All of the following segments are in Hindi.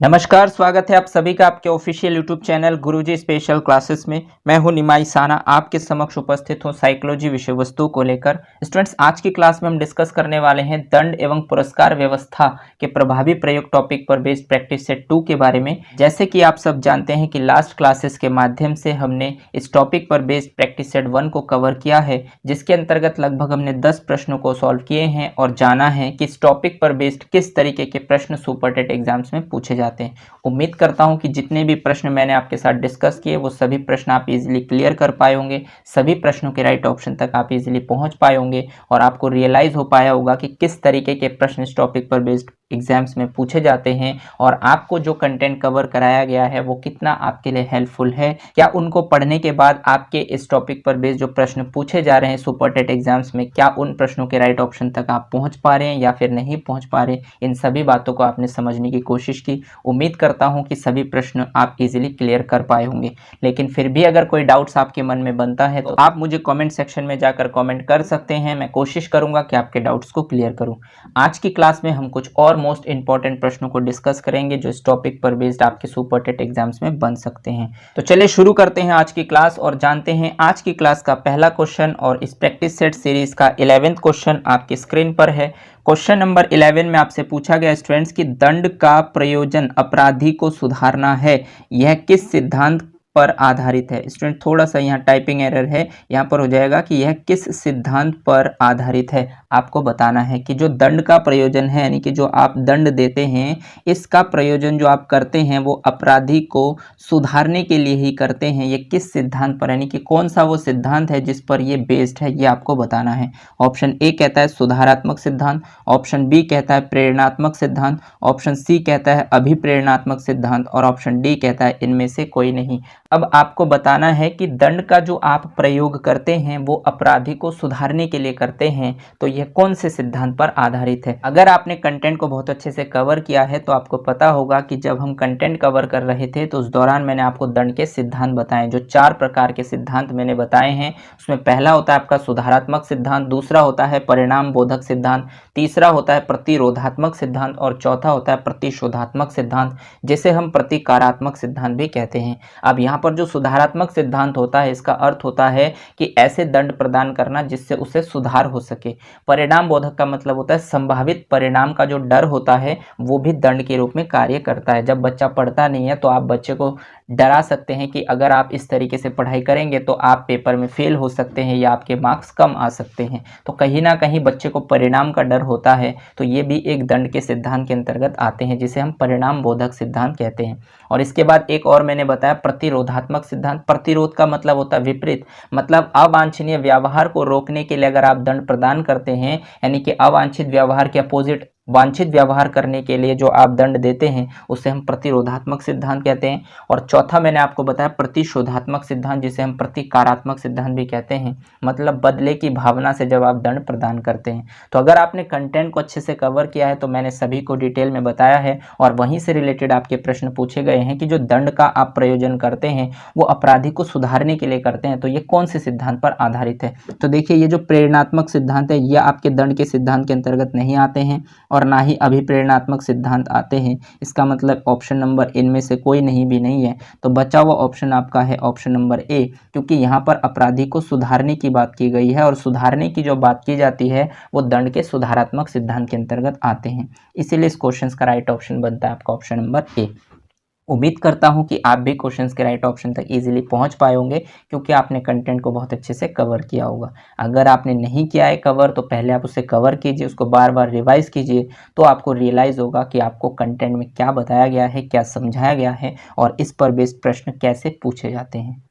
नमस्कार, स्वागत है आप सभी का आपके ऑफिशियल यूट्यूब चैनल गुरुजी स्पेशल क्लासेस में। मैं हूं निमाई साना, आपके समक्ष उपस्थित हूं साइकोलॉजी विषय वस्तु को लेकर। स्टूडेंट्स, आज की क्लास में हम डिस्कस करने वाले हैं दंड एवं पुरस्कार व्यवस्था के प्रभावी प्रयोग टॉपिक पर बेस्ड प्रैक्टिस सेट 2 के बारे में। जैसे कि आप सब जानते हैं कि लास्ट क्लासेस के माध्यम से हमने इस टॉपिक पर बेस्ड प्रैक्टिस सेट 1 को कवर किया है, जिसके अंतर्गत लगभग हमने 10 प्रश्नों को सॉल्व किए हैं और जाना है कि इस टॉपिक पर बेस्ड किस तरीके के प्रश्न सुपर टेट एग्जाम्स में पूछे जाते हैं। उम्मीद करता हूं कि जितने भी प्रश्न मैंने आपके साथ डिस्कस किए वो सभी प्रश्न आप इजीली क्लियर कर पाए होंगे, सभी प्रश्नों के राइट ऑप्शन तक आप इजीली पहुंच पाए होंगे और आपको रियलाइज हो पाया होगा कि किस तरीके के प्रश्न इस टॉपिक पर बेस्ड एग्जाम्स में पूछे जाते हैं और आपको जो कंटेंट कवर कराया गया है वो कितना आपके लिए हेल्पफुल है। क्या उनको पढ़ने के बाद आपके इस टॉपिक पर बेस्ड जो प्रश्न पूछे जा रहे हैं सुपर टेट एग्जाम्स में, क्या उन प्रश्नों के राइट ऑप्शन तक आप पहुंच पा रहे हैं या फिर नहीं पहुंच पा रहे, इन सभी बातों को आपने समझने की कोशिश की। उम्मीद करता हूं कि सभी प्रश्न आप इजीली क्लियर कर पाए होंगे, लेकिन फिर भी अगर कोई डाउट्स आपके मन में बनता है तो आप मुझे कमेंट सेक्शन में जाकर कमेंट कर सकते हैं। मैं कोशिश करूंगा कि आपके डाउट्स को क्लियर करूं। आज की क्लास में हम कुछ और मोस्ट इंपॉर्टेंट प्रश्नों को डिस्कस करेंगे जो इस टॉपिक पर बेस्ड आपके सुपर टेट एग्जाम्स में बन सकते हैं। तो चलिए शुरू करते हैं आज की क्लास और जानते हैं आज की क्लास का पहला क्वेश्चन। और इस प्रैक्टिस सेट सीरीज का 11वां क्वेश्चन आपकी स्क्रीन पर है। क्वेश्चन नंबर 11 में आपसे पूछा गया स्टूडेंट्स कि दंड का प्रयोजन अपराधी को सुधारना है, यह किस सिद्धांत पर आधारित है। स्टूडेंट, थोड़ा सा यहाँ टाइपिंग एरर है, यहाँ पर हो जाएगा कि यह किस सिद्धांत पर आधारित है। आपको बताना है कि जो दंड का प्रयोजन है, यानी कि जो आप दंड देते हैं, इसका प्रयोजन जो आप करते हैं वो अपराधी को सुधारने के लिए ही करते हैं। ये किस सिद्धांत पर, यानी कि कौन सा वो सिद्धांत है जिस पर ये बेस्ड है, ये आपको बताना है। ऑप्शन ए कहता है सुधारात्मक सिद्धांत, ऑप्शन बी कहता है प्रेरणात्मक सिद्धांत, ऑप्शन सी कहता है अभिप्रेरणात्मक सिद्धांत और ऑप्शन डी कहता है इनमें से कोई नहीं। अब आपको बताना है कि दंड का जो आप प्रयोग करते हैं वो अपराधी को सुधारने के लिए करते हैं, तो यह कौन से सिद्धांत पर आधारित है। अगर आपने कंटेंट को बहुत अच्छे से कवर किया है तो आपको पता होगा कि जब हम कंटेंट कवर कर रहे थे तो उस दौरान मैंने आपको दंड के सिद्धांत बताए। जो 4 प्रकार के सिद्धांत मैंने बताए हैं उसमें पहला होता है आपका सुधारात्मक सिद्धांत, दूसरा होता है परिणाम बोधक सिद्धांत, तीसरा होता है प्रतिरोधात्मक सिद्धांत और चौथा होता है प्रतिशोधात्मक सिद्धांत, जिसे हम प्रतिकारात्मक सिद्धांत भी कहते हैं। अब यहाँ पर जो सुधारात्मक सिद्धांत होता है इसका अर्थ होता है कि ऐसे दंड प्रदान करना जिससे उसे सुधार हो सके। परिणाम बोधक का मतलब होता है संभावित परिणाम का जो डर होता है वो भी दंड के रूप में कार्य करता है। जब बच्चा पढ़ता नहीं है तो आप बच्चे को डरा सकते हैं कि अगर आप इस तरीके से पढ़ाई करेंगे तो आप पेपर में फेल हो सकते हैं या आपके मार्क्स कम आ सकते हैं। तो कहीं ना कहीं बच्चे को परिणाम का डर होता है, तो ये भी एक दंड के सिद्धांत के अंतर्गत आते हैं जिसे हम परिणाम बोधक सिद्धांत कहते हैं। और इसके बाद एक और मैंने बताया प्रतिरोधात्मक सिद्धांत। प्रतिरोध का मतलब होता है विपरीत, मतलब अवांछनीय व्यवहार को रोकने के लिए अगर आप दंड प्रदान करते हैं, यानी कि अवांछित व्यवहार के अपोजिट वांछित व्यवहार करने के लिए जो आप दंड देते हैं उसे हम प्रतिरोधात्मक सिद्धांत कहते हैं। और चौथा मैंने आपको बताया प्रतिशोधात्मक सिद्धांत, जिसे हम प्रतिकारात्मक सिद्धांत भी कहते हैं, मतलब बदले की भावना से जब आप दंड प्रदान करते हैं। तो अगर आपने कंटेंट को अच्छे से कवर किया है तो मैंने सभी को डिटेल में बताया है और वहीं से रिलेटेड आपके प्रश्न पूछे गए हैं कि जो दंड का आप प्रयोजन करते हैं वो अपराधी को सुधारने के लिए करते हैं, तो ये कौन से सिद्धांत पर आधारित है। तो देखिए, ये जो प्रेरणात्मक सिद्धांत है ये आपके दंड के सिद्धांत के अंतर्गत नहीं आते हैं और ना ही अभिप्रेरणात्मक सिद्धांत आते हैं। इसका मतलब ऑप्शन नंबर इनमें से कोई नहीं भी नहीं है। तो बचा हुआ ऑप्शन आपका है ऑप्शन नंबर ए, क्योंकि यहाँ पर अपराधी को सुधारने की बात की गई है और सुधारने की जो बात की जाती है वो दंड के सुधारात्मक सिद्धांत के अंतर्गत आते हैं। इसीलिए इस क्वेश्चन का राइट ऑप्शन बनता है आपका ऑप्शन नंबर ए। उम्मीद करता हूं कि आप भी क्वेश्चंस के राइट ऑप्शन तक इजीली पहुंच पाए होंगे, क्योंकि आपने कंटेंट को बहुत अच्छे से कवर किया होगा। अगर आपने नहीं किया है कवर तो पहले आप उसे कवर कीजिए, उसको बार बार रिवाइज कीजिए, तो आपको रियलाइज़ होगा कि आपको कंटेंट में क्या बताया गया है, क्या समझाया गया है और इस पर बेस्ड प्रश्न कैसे पूछे जाते हैं।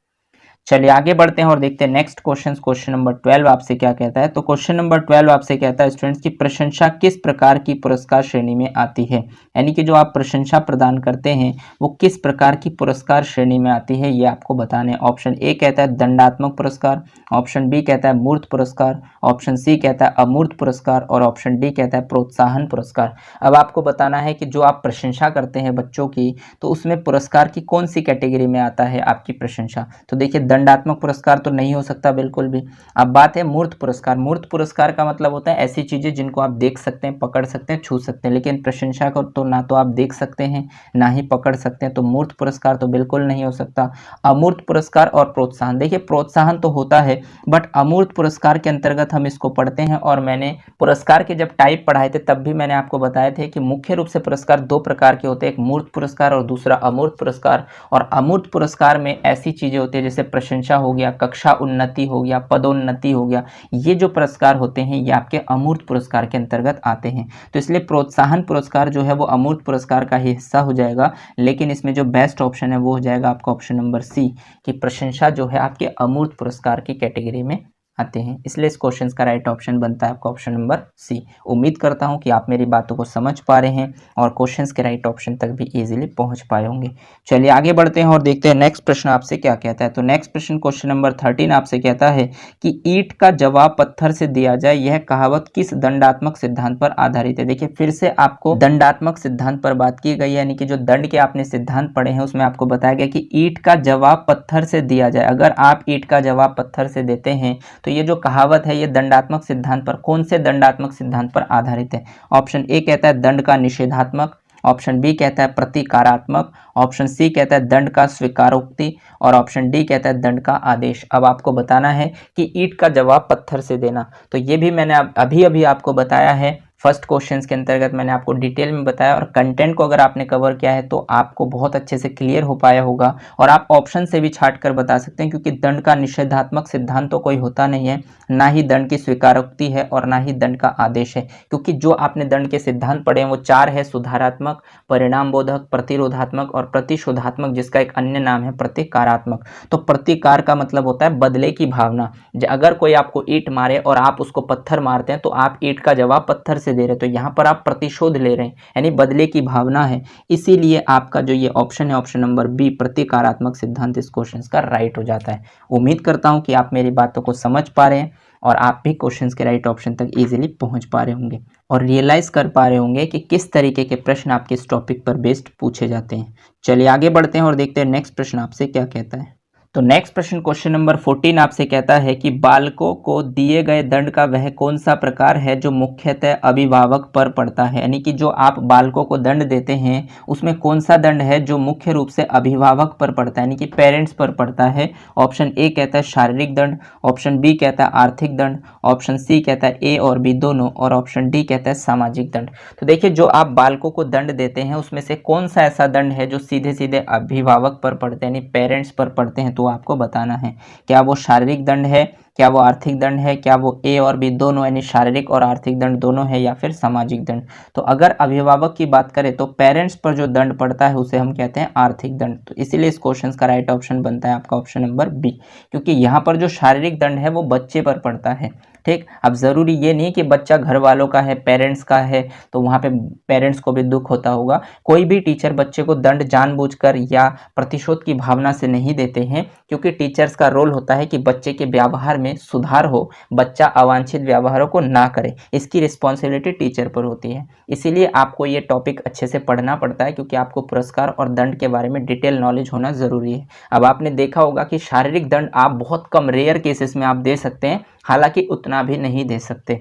चलिए आगे बढ़ते हैं और देखते हैं नेक्स्ट क्वेश्चन। क्वेश्चन नंबर 12 आपसे क्या कहता है। तो क्वेश्चन नंबर 12 आपसे कहता है स्टूडेंट्स की प्रशंसा किस प्रकार की पुरस्कार श्रेणी में आती है, यानी कि जो आप प्रशंसा प्रदान करते हैं वो किस प्रकार की पुरस्कार श्रेणी में आती है, ये आपको बताने। ऑप्शन ए कहता है दंडात्मक पुरस्कार, ऑप्शन बी कहता है मूर्त पुरस्कार, ऑप्शन सी कहता है अमूर्त पुरस्कार और ऑप्शन डी कहता है प्रोत्साहन पुरस्कार। अब आपको बताना है कि जो आप प्रशंसा करते हैं बच्चों की, तो उसमें पुरस्कार की कौन सी कैटेगरी में आता है आपकी प्रशंसा। तो देखिए, दंडात्मक पुरस्कार तो नहीं हो सकता बिल्कुल भी। अब बात है मूर्त पुरस्कार। मूर्त पुरस्कार का मतलब होता है ऐसी चीज़ें जिनको आप देख सकते हैं, पकड़ सकते हैं, छू सकते हैं, लेकिन प्रशंसा को तो ना तो आप देख सकते हैं ना ही पकड़ सकते हैं, तो मूर्त पुरस्कार तो बिल्कुल नहीं हो सकता। अमूर्त पुरस्कार और प्रोत्साहन, देखिए प्रोत्साहन तो होता है बट अमूर्त पुरस्कार के अंतर्गत हम इसको पढ़ते हैं। और मैंने पुरस्कार के जब टाइप पढ़ाए थे तब भी मैंने आपको बताए थे कि मुख्य रूप से पुरस्कार दो प्रकार के होते हैं, एक मूर्त पुरस्कार और दूसरा अमूर्त पुरस्कार। और अमूर्त पुरस्कार में ऐसी चीज़ें होती है जैसे प्रशंसा हो गया, कक्षा उन्नति हो गया, पदोन्नति हो गया, ये जो पुरस्कार होते हैं ये आपके अमूर्त पुरस्कार के अंतर्गत आते हैं। तो इसलिए प्रोत्साहन पुरस्कार जो है वो अमूर्त पुरस्कार का ही हिस्सा हो जाएगा, लेकिन इसमें जो बेस्ट ऑप्शन है वो हो जाएगा आपका ऑप्शन नंबर सी, कि प्रशंसा जो है आपके अमूर्त पुरस्कार की कैटेगरी में आते हैं। इसलिए इस क्वेश्चन का राइट ऑप्शन बनता है आपका ऑप्शन नंबर सी। उम्मीद करता हूं कि आप मेरी बातों को समझ पा रहे हैं और क्वेश्चंस के राइट ऑप्शन तक भी इजीली पहुंच पाए होंगे। चलिए आगे बढ़ते हैं और देखते हैं नेक्स्ट प्रश्न आपसे क्या कहता है। तो नेक्स्ट प्रश्न क्वेश्चन नंबर 13 आपसे कहता है कि ईंट का जवाब पत्थर से दिया जाए, यह कहावत किस दंडात्मक सिद्धांत पर आधारित है। देखिए फिर से आपको दंडात्मक सिद्धांत पर बात की गई, यानी कि जो दंड के आपने सिद्धांत पढ़े हैं उसमें आपको बताया गया कि ईंट का जवाब पत्थर से दिया जाए। अगर आप ईंट का जवाब पत्थर से देते हैं तो ये जो कहावत है ये दंडात्मक सिद्धांत पर, कौन से दंडात्मक सिद्धांत पर आधारित है। ऑप्शन ए कहता है दंड का निषेधात्मक, ऑप्शन बी कहता है प्रतिकारात्मक, ऑप्शन सी कहता है दंड का स्वीकारोक्ति और ऑप्शन डी कहता है दंड का आदेश। अब आपको बताना है कि ईंट का जवाब पत्थर से देना, तो ये भी मैंने अभी अभी आपको बताया है। फर्स्ट क्वेश्चंस के अंतर्गत मैंने आपको डिटेल में बताया और कंटेंट को अगर आपने कवर किया है तो आपको बहुत अच्छे से क्लियर हो पाया होगा और आप ऑप्शन से भी छाट कर बता सकते हैं, क्योंकि दंड का निषेधात्मक सिद्धांत तो कोई होता नहीं है, ना ही दंड की स्वीकारोक्ति है और ना ही दंड का आदेश है। क्योंकि जो आपने दंड के सिद्धांत पढ़े हैं वो चार है, सुधारात्मक, परिणाम बोधक, प्रतिरोधात्मक और प्रतिशोधात्मक, जिसका एक अन्य नाम है प्रतिकारात्मक। तो प्रतिकार का मतलब होता है बदले की भावना। अगर कोई आपको ईंट मारे और आप उसको पत्थर मारते हैं तो आप ईंट का जवाब पत्थर से दे रहे हैं, तो यहाँ पर आप प्रतिशोध ले रहे हैं, यानी बदले की भावना है। इसीलिए आपका जो ये ऑप्शन है ऑप्शन नंबर बी प्रतिकारात्मक सिद्धांत इस क्वेश्चन का राइट हो जाता है। उम्मीद करता हूँ कि आप मेरी बातों को समझ पा रहे हैं और आप भी क्वेश्चंस के राइट ऑप्शन तक इजीली पहुंच पा रहे होंगे और रियलाइज कर पा रहे होंगे कि किस तरीके के प्रश्न आपके इस टॉपिक पर बेस्ड पूछे जाते हैं। चलिए आगे बढ़ते हैं और देखते हैं नेक्स्ट प्रश्न आपसे क्या कहता है। तो नेक्स्ट प्रश्न क्वेश्चन नंबर 14 आपसे कहता है कि बालकों को दिए गए दंड का वह कौन सा प्रकार है जो मुख्यतः अभिभावक पर पड़ता है। यानी कि जो आप बालकों को दंड देते हैं उसमें कौन सा दंड है जो मुख्य रूप से अभिभावक पर पड़ता है, यानी कि पेरेंट्स पर पड़ता है। ऑप्शन ए कहता है शारीरिक दंड, ऑप्शन बी कहता है आर्थिक दंड, ऑप्शन सी कहता है ए और बी दोनों और ऑप्शन डी कहता है सामाजिक दंड। तो देखिए जो आप बालकों को दंड देते हैं उसमें से कौन सा ऐसा दंड है जो सीधे सीधे अभिभावक पर पड़ते हैं, यानी पेरेंट्स पर पड़ते हैं, तो आपको बताना है क्या वो शारीरिक दंड है, क्या वो आर्थिक दंड है, क्या वो ए और बी दोनों यानी शारीरिक और आर्थिक दंड दोनों है, या फिर सामाजिक दंड। तो अगर अभिभावक की बात करें तो पेरेंट्स पर जो दंड पड़ता है उसे हम कहते हैं आर्थिक दंड। तो इसीलिए इस क्वेश्चन का राइट ऑप्शन बनता है आपका ऑप्शन नंबर बी, क्योंकि यहाँ पर जो शारीरिक दंड है वो बच्चे पर पड़ता है। ठीक, अब ज़रूरी ये नहीं कि बच्चा घर वालों का है, पेरेंट्स का है, तो वहाँ पे पेरेंट्स को भी दुख होता होगा। कोई भी टीचर बच्चे को दंड जानबूझकर या प्रतिशोध की भावना से नहीं देते हैं, क्योंकि टीचर्स का रोल होता है कि बच्चे के व्यवहार में सुधार हो, बच्चा अवांछित व्यवहारों को ना करे, इसकी रिस्पॉन्सिबिलिटी टीचर पर होती है। इसीलिए आपको ये टॉपिक अच्छे से पढ़ना पड़ता है, क्योंकि आपको पुरस्कार और दंड के बारे में डिटेल नॉलेज होना ज़रूरी है। अब आपने देखा होगा कि शारीरिक दंड आप बहुत कम रेयर केसेस में आप दे सकते हैं, हालांकि उतना भी नहीं दे सकते।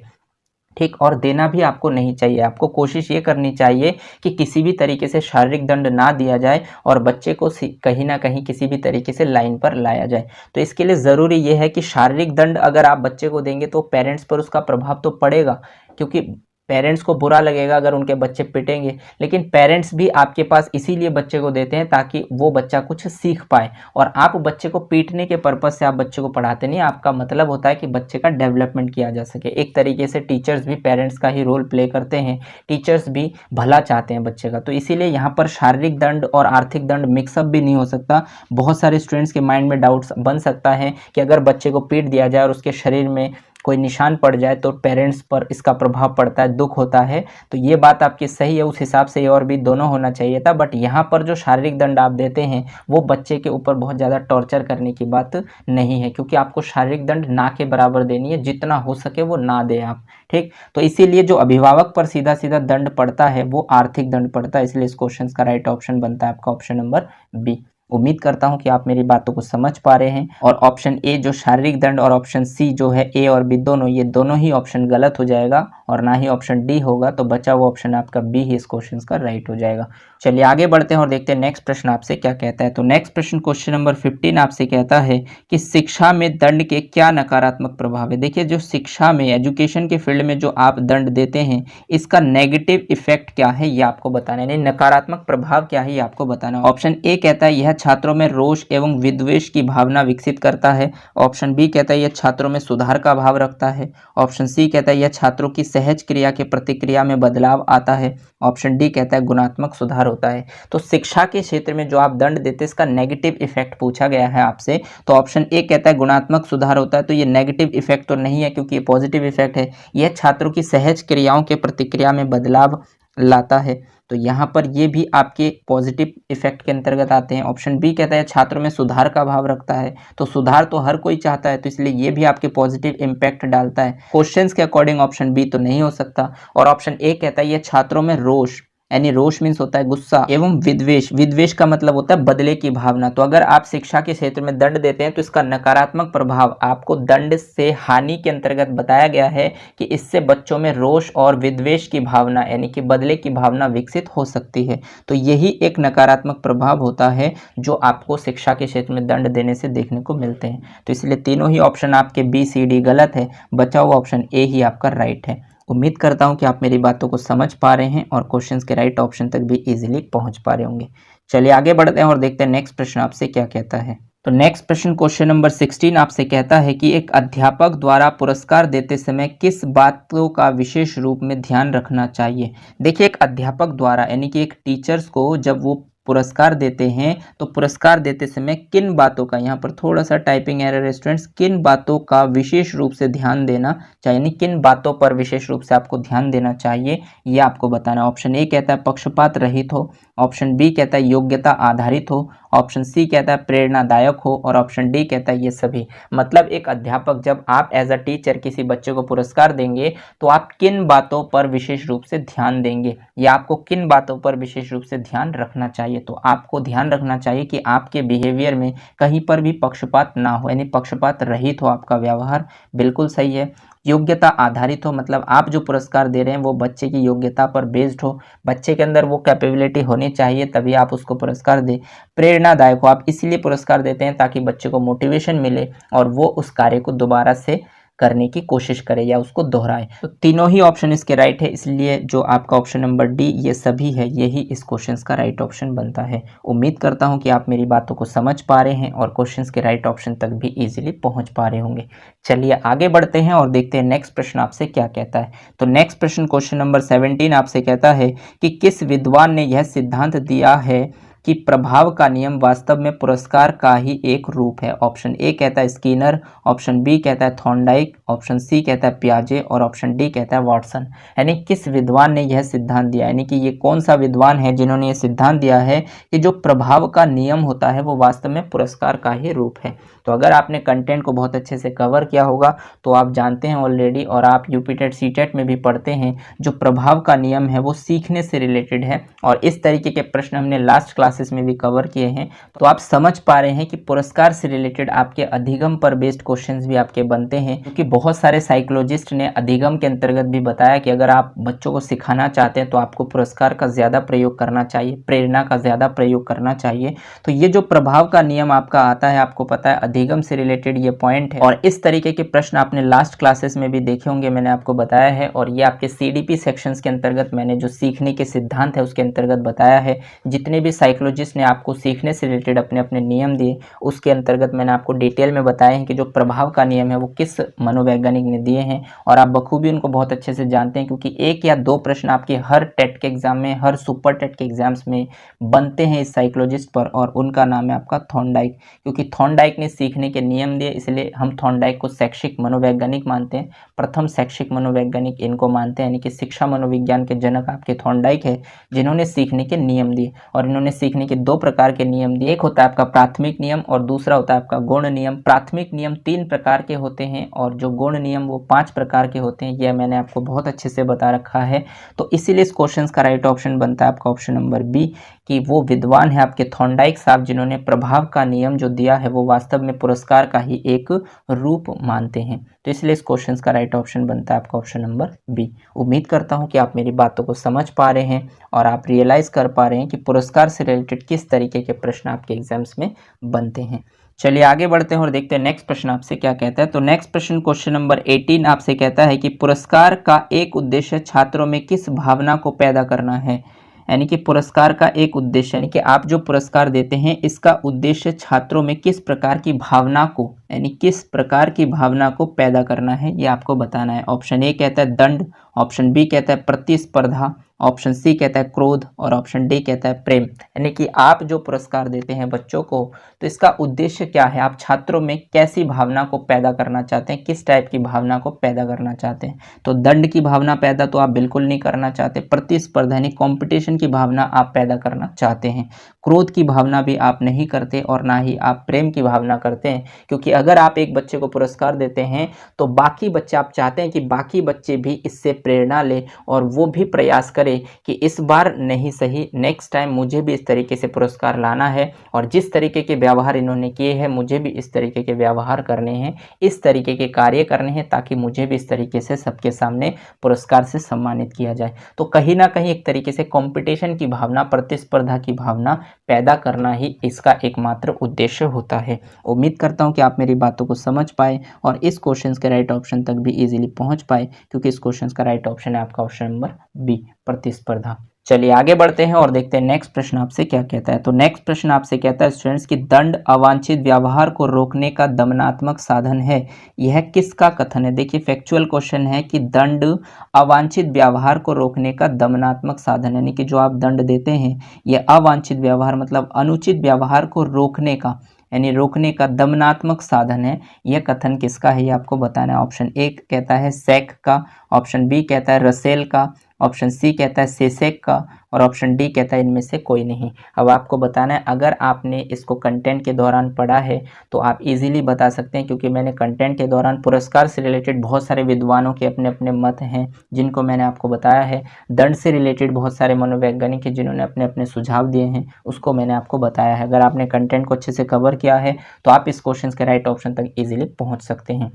ठीक, और देना भी आपको नहीं चाहिए। आपको कोशिश ये करनी चाहिए कि किसी भी तरीके से शारीरिक दंड ना दिया जाए और बच्चे को कहीं ना कहीं किसी भी तरीके से लाइन पर लाया जाए। तो इसके लिए ज़रूरी ये है कि शारीरिक दंड अगर आप बच्चे को देंगे तो पेरेंट्स पर उसका प्रभाव तो पड़ेगा, क्योंकि पेरेंट्स को बुरा लगेगा अगर उनके बच्चे पिटेंगे, लेकिन पेरेंट्स भी आपके पास इसीलिए बच्चे को देते हैं ताकि वो बच्चा कुछ सीख पाए। और आप बच्चे को पीटने के पर्पज़ से आप बच्चे को पढ़ाते नहीं, आपका मतलब होता है कि बच्चे का डेवलपमेंट किया जा सके। एक तरीके से टीचर्स भी पेरेंट्स का ही रोल प्ले करते हैं, टीचर्स भी भला चाहते हैं बच्चे का। तो इसीलिए यहाँ पर शारीरिक दंड और आर्थिक दंड मिक्सअप भी नहीं हो सकता। बहुत सारे स्टूडेंट्स के माइंड में डाउट्स बन सकता है कि अगर बच्चे को पीट दिया जाए और उसके शरीर में कोई निशान पड़ जाए तो पेरेंट्स पर इसका प्रभाव पड़ता है, दुख होता है। तो ये बात आपकी सही है, उस हिसाब से ए और बी दोनों होना चाहिए था। बट यहाँ पर जो शारीरिक दंड आप देते हैं वो बच्चे के ऊपर बहुत ज़्यादा टॉर्चर करने की बात नहीं है, क्योंकि आपको शारीरिक दंड ना के बराबर देनी है, जितना हो सके वो ना दें आप। ठीक, तो इसीलिए जो अभिभावक पर सीधा सीधा दंड पड़ता है वो आर्थिक दंड पड़ता है। इसलिए इस क्वेश्चन का राइट ऑप्शन बनता है आपका ऑप्शन नंबर बी। उम्मीद करता हूं कि आप मेरी बातों को समझ पा रहे हैं। और ऑप्शन ए जो शारीरिक दंड और ऑप्शन सी जो है ए और बी दोनों, ये दोनों ही ऑप्शन गलत हो जाएगा और ना ही ऑप्शन डी होगा, तो बचा हुआ ऑप्शन आपका बी ही इस क्वेश्चन का राइट हो जाएगा। चलिए आगे बढ़ते हैं और देखते हैं नेक्स्ट प्रश्न आपसे क्या कहता है। तो नेक्स्ट प्रश्न क्वेश्चन नंबर 15 आपसे कहता है कि शिक्षा में दंड के क्या नकारात्मक प्रभाव है। देखिए जो शिक्षा में, एजुकेशन के फील्ड में जो आप दंड देते हैं, इसका नेगेटिव इफेक्ट क्या है ये आपको बताना है, यानी नकारात्मक प्रभाव क्या है ये आपको बताना है। ऑप्शन ए कहता है यह छात्रों में रोष एवं विद्वेष की भावना विकसित करता है। ऑप्शन बी कहता है यह छात्रों में सुधार का भाव रखता है। ऑप्शन सी कहता है यह छात्रों की सहज क्रिया के प्रतिक्रिया में बदलाव आता है। ऑप्शन डी कहता है गुणात्मक सुधार होता है। तो शिक्षा के क्षेत्र में जो आप दंड देते हैं इसका नेगेटिव इफेक्ट पूछा गया है आपसे, तो ऑप्शन ए कहता है गुणात्मक सुधार होता है। तो ये नेगेटिव इफेक्ट तो नहीं है क्योंकि ये पॉजिटिव इफेक्ट है, यह छात्रों की सहज क्रियाओं के प्रतिक्रिया में बदलाव लाता है। तो यहाँ पर ये भी आपके पॉजिटिव इफेक्ट के अंतर्गत आते हैं। ऑप्शन बी कहता है छात्रों में सुधार का भाव रखता है, तो सुधार तो हर कोई चाहता है, तो इसलिए ये भी आपके पॉजिटिव इम्पैक्ट डालता है। क्वेश्चंस के अकॉर्डिंग ऑप्शन बी तो नहीं हो सकता। और ऑप्शन ए कहता है ये छात्रों में रोष, यानी रोष मीन्स होता है गुस्सा, एवं विद्वेष, विद्वेष का मतलब होता है बदले की भावना। तो अगर आप शिक्षा के क्षेत्र में दंड देते हैं तो इसका नकारात्मक प्रभाव आपको दंड से हानि के अंतर्गत बताया गया है कि इससे बच्चों में रोष और विद्वेष की भावना यानी कि बदले की भावना विकसित हो सकती है। तो यही एक नकारात्मक प्रभाव होता है जो आपको शिक्षा के क्षेत्र में दंड देने से देखने को मिलते हैं। तो इसलिए तीनों ही ऑप्शन आपके बी सी डी गलत है, बचा हुआ ऑप्शन ए ही आपका राइट है। उम्मीद करता हूं कि आप मेरी बातों को समझ पा रहे हैं और क्वेश्चंस के राइट ऑप्शन तक भी इजीली पहुंच पा रहे होंगे। चलिए आगे बढ़ते हैं और देखते हैं नेक्स्ट प्रश्न आपसे क्या कहता है। तो नेक्स्ट प्रश्न क्वेश्चन नंबर 16 आपसे कहता है कि एक अध्यापक द्वारा पुरस्कार देते समय किस बातों का विशेष रूप में ध्यान रखना चाहिए। देखिए एक अध्यापक द्वारा यानी कि एक टीचर्स को जब वो पुरस्कार देते हैं तो पुरस्कार देते समय किन बातों का, यहाँ पर थोड़ा सा टाइपिंग एरर है स्टूडेंट्स, किन बातों का विशेष रूप से ध्यान देना चाहिए, यानी किन बातों पर विशेष रूप से आपको ध्यान देना चाहिए ये आपको बताना है। ऑप्शन ए कहता है पक्षपात रहित हो, ऑप्शन बी कहता है योग्यता आधारित हो, ऑप्शन सी कहता है प्रेरणादायक हो और ऑप्शन डी कहता है ये सभी। मतलब एक अध्यापक जब आप एज अ टीचर किसी बच्चे को पुरस्कार देंगे तो आप किन बातों पर विशेष रूप से ध्यान देंगे या आपको किन बातों पर विशेष रूप से ध्यान रखना चाहिए। तो आपको ध्यान रखना चाहिए कि आपके बिहेवियर में कहीं पर भी पक्षपात ना हो, यानी पक्षपात रहित हो आपका व्यवहार, बिल्कुल सही है। योग्यता आधारित हो, मतलब आप जो पुरस्कार दे रहे हैं वो बच्चे की योग्यता पर बेस्ड हो, बच्चे के अंदर वो कैपेबिलिटी होनी चाहिए तभी आप उसको पुरस्कार दें। प्रेरणादायक हो, आप इसलिए पुरस्कार देते हैं ताकि बच्चे को मोटिवेशन मिले और वो उस कार्य को दोबारा से करने की कोशिश करे या उसको दोहराए। तो तीनों ही ऑप्शन इसके राइट है, इसलिए जो आपका ऑप्शन नंबर डी ये सभी है, यही इस क्वेश्चन का राइट ऑप्शन बनता है। उम्मीद करता हूं कि आप मेरी बातों को समझ पा रहे हैं और क्वेश्चंस के राइट ऑप्शन तक भी इजीली पहुंच पा रहे होंगे। चलिए आगे बढ़ते हैं और देखते हैं नेक्स्ट प्रश्न आपसे क्या कहता है। तो नेक्स्ट प्रश्न क्वेश्चन नंबर 17 आपसे कहता है कि किस विद्वान ने यह सिद्धांत दिया है कि प्रभाव का नियम वास्तव में पुरस्कार का ही एक रूप है। ऑप्शन ए कहता है स्किनर, ऑप्शन बी कहता है थॉर्नडाइक, ऑप्शन सी कहता है पियाजे और ऑप्शन डी कहता है वाटसन। यानी किस विद्वान ने यह सिद्धांत दिया, यानी कि ये कौन सा विद्वान है जिन्होंने ये सिद्धांत दिया है कि जो प्रभाव का नियम होता है वो वास्तव में पुरस्कार का ही रूप है। तो अगर आपने कंटेंट को बहुत अच्छे से कवर किया होगा तो आप जानते हैं ऑलरेडी, और आप यूपीटेट सीटेट में भी पढ़ते हैं, जो प्रभाव का नियम है वो सीखने से रिलेटेड है और इस तरीके के प्रश्न हमने लास्ट क्लासेस में भी कवर किए हैं। तो आप समझ पा रहे हैं कि पुरस्कार से रिलेटेड आपके अधिगम पर बेस्ड क्वेश्चंस भी आपके बनते हैं, क्योंकि बहुत सारे साइकोलॉजिस्ट ने अधिगम के अंतर्गत भी बताया कि अगर आप बच्चों को सिखाना चाहते हैं तो आपको पुरस्कार का ज़्यादा प्रयोग करना चाहिए, प्रेरणा का ज़्यादा प्रयोग करना चाहिए। तो ये जो प्रभाव का नियम आपका आता है, आपको पता है अधिगम से रिलेटेड ये पॉइंट है और इस तरीके के प्रश्न आपने लास्ट क्लासेस में भी देखे होंगे, मैंने आपको बताया है। और ये आपके सीडीपी सेक्शंस के अंतर्गत मैंने जो सीखने के सिद्धांत है उसके अंतर्गत बताया है। जितने भी साइकोलॉजिस्ट ने आपको सीखने से रिलेटेड अपने अपने नियम दिए उसके अंतर्गत मैंने आपको डिटेल में बताया है कि जो प्रभाव का नियम है वो किस मनोवैज्ञानिक ने दिए हैं, और आप बखूबी उनको बहुत अच्छे से जानते हैं, क्योंकि एक या दो प्रश्न आपके हर टेट के एग्जाम में, हर सुपर टेट के एग्जाम्स में बनते हैं इस साइकोलॉजिस्ट पर, और उनका नाम है आपका थॉर्नडाइक। क्योंकि थॉर्नडाइक ने सीखने के नियम दिए, इसलिए हम थॉर्नडाइक को शैक्षिक मनोवैज्ञानिक मानते हैं, प्रथम शैक्षिक मनोवैज्ञानिक इनको मानते हैं, यानी कि शिक्षा मनोविज्ञान के जनक आपके थॉर्नडाइक है, जिन्होंने सीखने के नियम दिए और इन्होंने सीखने के दो प्रकार के नियम दिए। एक होता है आपका प्राथमिक नियम और दूसरा होता है आपका गौण नियम। प्राथमिक नियम 3 प्रकार के होते हैं और जो गौण नियम वो 5 प्रकार के होते हैं। यह मैंने आपको बहुत अच्छे से बता रखा है। तो इसीलिए इस क्वेश्चन का राइट ऑप्शन बनता है आपका ऑप्शन नंबर बी, कि वो विद्वान है आपके थॉर्नडाइक साहब जिन्होंने प्रभाव का नियम जो दिया है वो वास्तव में पुरस्कार का ही एक रूप मानते हैं। तो इसलिए इस क्वेश्चन का राइट ऑप्शन बनता है आपका ऑप्शन नंबर बी। उम्मीद करता हूं कि आप मेरी बातों को समझ पा रहे हैं और आप रियलाइज कर पा रहे हैं कि पुरस्कार से रिलेटेड किस तरीके के प्रश्न आपके एग्जाम्स में बनते हैं। चलिए आगे बढ़ते हैं और देखते हैं नेक्स्ट प्रश्न आपसे क्या कहता है। तो नेक्स्ट प्रश्न क्वेश्चन नंबर 18 आपसे कहता है कि पुरस्कार का एक उद्देश्य छात्रों में किस भावना को पैदा करना है। यानी कि पुरस्कार का एक उद्देश्य, यानी कि आप जो पुरस्कार देते हैं इसका उद्देश्य छात्रों में किस प्रकार की भावना को, यानी किस प्रकार की भावना को पैदा करना है, ये आपको बताना है। ऑप्शन ए कहता है दंड, ऑप्शन बी कहता है प्रतिस्पर्धा, ऑप्शन सी कहता है क्रोध और ऑप्शन डी कहता है प्रेम। यानी कि आप जो पुरस्कार देते हैं बच्चों को तो इसका उद्देश्य क्या है, आप छात्रों में कैसी भावना को पैदा करना चाहते हैं, किस टाइप की भावना को पैदा करना चाहते हैं। तो दंड की भावना पैदा तो आप बिल्कुल नहीं करना चाहते, प्रतिस्पर्धा यानी कॉम्पिटिशन की भावना आप पैदा करना चाहते हैं, क्रोध की भावना भी आप नहीं करते और ना ही आप प्रेम की भावना करते हैं। क्योंकि अगर आप एक बच्चे को पुरस्कार देते हैं तो बाकी बच्चे, आप चाहते हैं कि बाकी बच्चे भी इससे प्रेरणा ले और वो भी प्रयास करें कि इस बार नहीं सही नेक्स्ट टाइम मुझे भी इस तरीके से पुरस्कार लाना है और जिस तरीके के व्यवहार इन्होंने किए हैं मुझे भी इस तरीके के व्यवहार करने हैं, इस तरीके के कार्य करने हैं ताकि मुझे भी इस तरीके से सबके सामने पुरस्कार से सम्मानित किया जाए। तो कहीं ना कहीं एक तरीके से कंपटीशन की भावना, प्रतिस्पर्धा की भावना पैदा करना ही इसका एकमात्र उद्देश्य होता है। उम्मीद करता हूं कि आप मेरी बातों को समझ पाए और इस क्वेश्चन के राइट ऑप्शन तक भी इजीली पहुंच पाए, क्योंकि इस क्वेश्चन का राइट ऑप्शन है आपका ऑप्शन नंबर बी, प्रतिस्पर्धा। चलिए आगे बढ़ते हैं और देखते हैं नेक्स्ट प्रश्न आपसे क्या कहता है। तो नेक्स्ट प्रश्न आपसे कहता है स्टूडेंट्स कि दंड अवांछित व्यवहार को रोकने का दमनात्मक साधन है, यह किसका कथन है। देखिए फैक्चुअल क्वेश्चन है कि दंड अवांछित व्यवहार को रोकने का दमनात्मक साधन, यानी कि जो आप दंड देते हैं यह अवांछित व्यवहार मतलब अनुचित व्यवहार को रोकने का, यानी रोकने का दमनात्मक साधन है। यह कथन किसका है ये आपको बताना है। ऑप्शन ए कहता है सैक का, ऑप्शन बी कहता है रसेल का, ऑप्शन सी कहता है सेसेक का और ऑप्शन डी कहता है इनमें से कोई नहीं। अब आपको बताना है, अगर आपने इसको कंटेंट के दौरान पढ़ा है तो आप इजीली बता सकते हैं, क्योंकि मैंने कंटेंट के दौरान पुरस्कार से रिलेटेड बहुत सारे विद्वानों के अपने अपने मत हैं जिनको मैंने आपको बताया है। दंड से रिलेटेड बहुत सारे मनोवैज्ञानिक हैं जिन्होंने अपने अपने सुझाव दिए हैं, उसको मैंने आपको बताया है। अगर आपने कंटेंट को अच्छे से कवर किया है तो आप इस क्वेश्चन के राइट ऑप्शन तक इजीली पहुँच सकते हैं,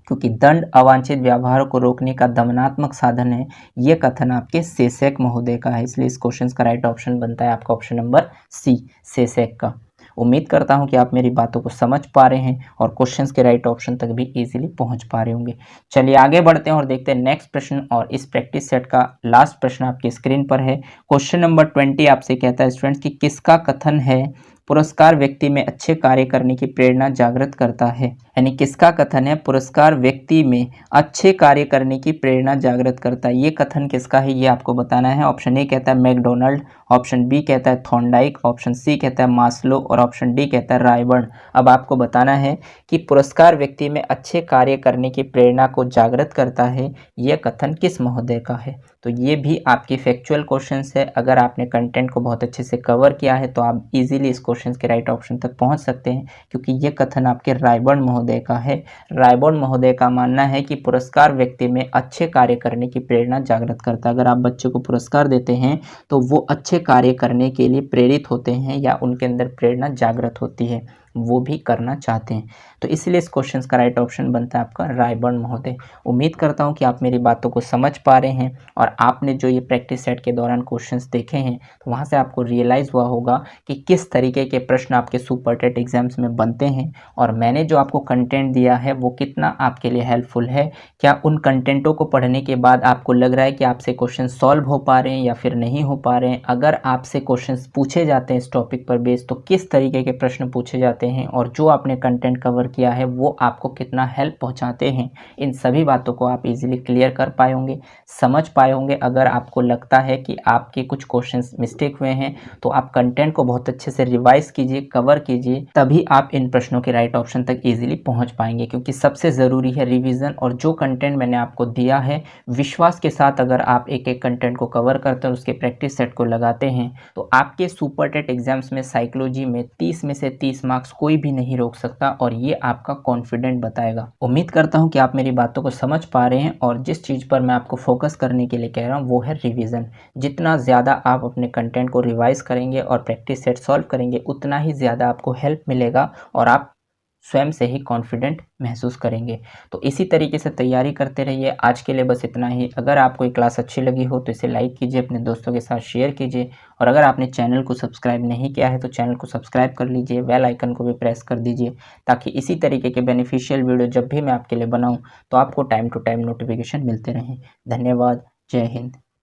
क्योंकि दंड अवांछित व्यवहार को रोकने का दमनात्मक साधन है। ये कथन आपके सेसेक महोदय का है, इसलिए इस क्वेश्चन का राइट ऑप्शन बनता है आपका ऑप्शन नंबर सी, सेसेक का। उम्मीद करता हूं कि आप मेरी बातों को समझ पा रहे हैं और क्वेश्चंस के राइट ऑप्शन तक भी इजीली पहुंच पा रहे होंगे। चलिए आगे बढ़ते हैं और देखते हैं नेक्स्ट प्रश्न, और इस प्रैक्टिस सेट का लास्ट प्रश्न आपकी स्क्रीन पर है। क्वेश्चन नंबर 20 आपसे कहता है स्टूडेंट्स कि किसका कथन है पुरस्कार व्यक्ति में अच्छे कार्य करने की प्रेरणा जागृत करता है। यानी किसका कथन है पुरस्कार व्यक्ति में अच्छे कार्य करने की प्रेरणा जागृत करता है। ये कथन किसका है ये आपको बताना है। ऑप्शन ए कहता है मैकडोनाल्ड, ऑप्शन बी कहता है थॉर्नडाइक, ऑप्शन सी कहता है मास्लो और ऑप्शन डी कहता है रायबर्न। अब आपको बताना है कि पुरस्कार व्यक्ति में अच्छे कार्य करने की प्रेरणा को जागृत करता है, यह कथन किस महोदय का है। तो ये भी आपकी फैक्चुअल क्वेश्चंस है। अगर आपने कंटेंट को बहुत अच्छे से कवर किया है तो आप इजीली इस क्वेश्चंस के राइट ऑप्शन तक पहुंच सकते हैं, क्योंकि ये कथन आपके रायबर्न महोदय का है। रायबर्न महोदय का मानना है कि पुरस्कार व्यक्ति में अच्छे कार्य करने की प्रेरणा जागृत करता है। अगर आप बच्चे को पुरस्कार देते हैं तो वो अच्छे कार्य करने के लिए प्रेरित होते हैं या उनके अंदर प्रेरणा जागृत होती है, वो भी करना चाहते हैं। तो इसलिए इस क्वेश्चन का राइट ऑप्शन बनता है आपका रायबर्न महोदय। उम्मीद करता हूं कि आप मेरी बातों को समझ पा रहे हैं और आपने जो ये प्रैक्टिस सेट के दौरान क्वेश्चंस देखे हैं तो वहां से आपको रियलाइज़ हुआ होगा कि किस तरीके के प्रश्न आपके सुपर टेट एग्जाम्स में बनते हैं और मैंने जो आपको कंटेंट दिया है वो कितना आपके लिए हेल्पफुल है। क्या उन कंटेंटों को पढ़ने के बाद आपको लग रहा है कि आपसे क्वेश्चन सॉल्व हो पा रहे हैं या फिर नहीं हो पा रहे हैं। अगर आपसे क्वेश्चन पूछे जाते हैं इस टॉपिक पर बेस तो किस तरीके के प्रश्न पूछे जाते हैं जाते हैं और जो आपने कंटेंट कवर किया है वो आपको कितना हेल्प पहुंचाते हैं, इन सभी बातों को आप इजीली क्लियर कर पाए होंगे, समझ पाए होंगे। अगर आपको लगता है कि आपके कुछ क्वेश्चंस मिस्टेक हुए हैं तो आप कंटेंट को बहुत अच्छे से रिवाइज कीजिए, कवर कीजिए, तभी आप इन प्रश्नों के राइट ऑप्शन तक इजीली पहुंच पाएंगे। क्योंकि सबसे ज़रूरी है रिवीजन, और जो कंटेंट मैंने आपको दिया है विश्वास के साथ अगर आप एक एक कंटेंट को कवर करते हैं और उसके प्रैक्टिस सेट को लगाते हैं तो आपके सुपर टेट एग्जाम्स में साइकोलॉजी में 30 में से 30 मार्क्स कोई भी नहीं रोक सकता, और ये आपका कॉन्फिडेंट बताएगा। उम्मीद करता हूँ कि आप मेरी बातों को समझ पा रहे हैं, और जिस चीज़ पर मैं आपको फोकस करने के लिए कह रहा हूँ वो है रिवीजन। जितना ज़्यादा आप अपने कंटेंट को रिवाइज करेंगे और प्रैक्टिस सेट सॉल्व करेंगे उतना ही ज़्यादा आपको हेल्प मिलेगा और आप स्वयं से ही कॉन्फिडेंट महसूस करेंगे। तो इसी तरीके से तैयारी करते रहिए। आज के लिए बस इतना ही। अगर आपको ये क्लास अच्छी लगी हो तो इसे लाइक कीजिए, अपने दोस्तों के साथ शेयर कीजिए, और अगर आपने चैनल को सब्सक्राइब नहीं किया है तो चैनल को सब्सक्राइब कर लीजिए, बेल आइकन को भी प्रेस कर दीजिए, ताकि इसी तरीके के बेनिफिशियल वीडियो जब भी मैं आपके लिए बनाऊँ तो आपको टाइम टू टाइम नोटिफिकेशन मिलते रहें। धन्यवाद। जय हिंद।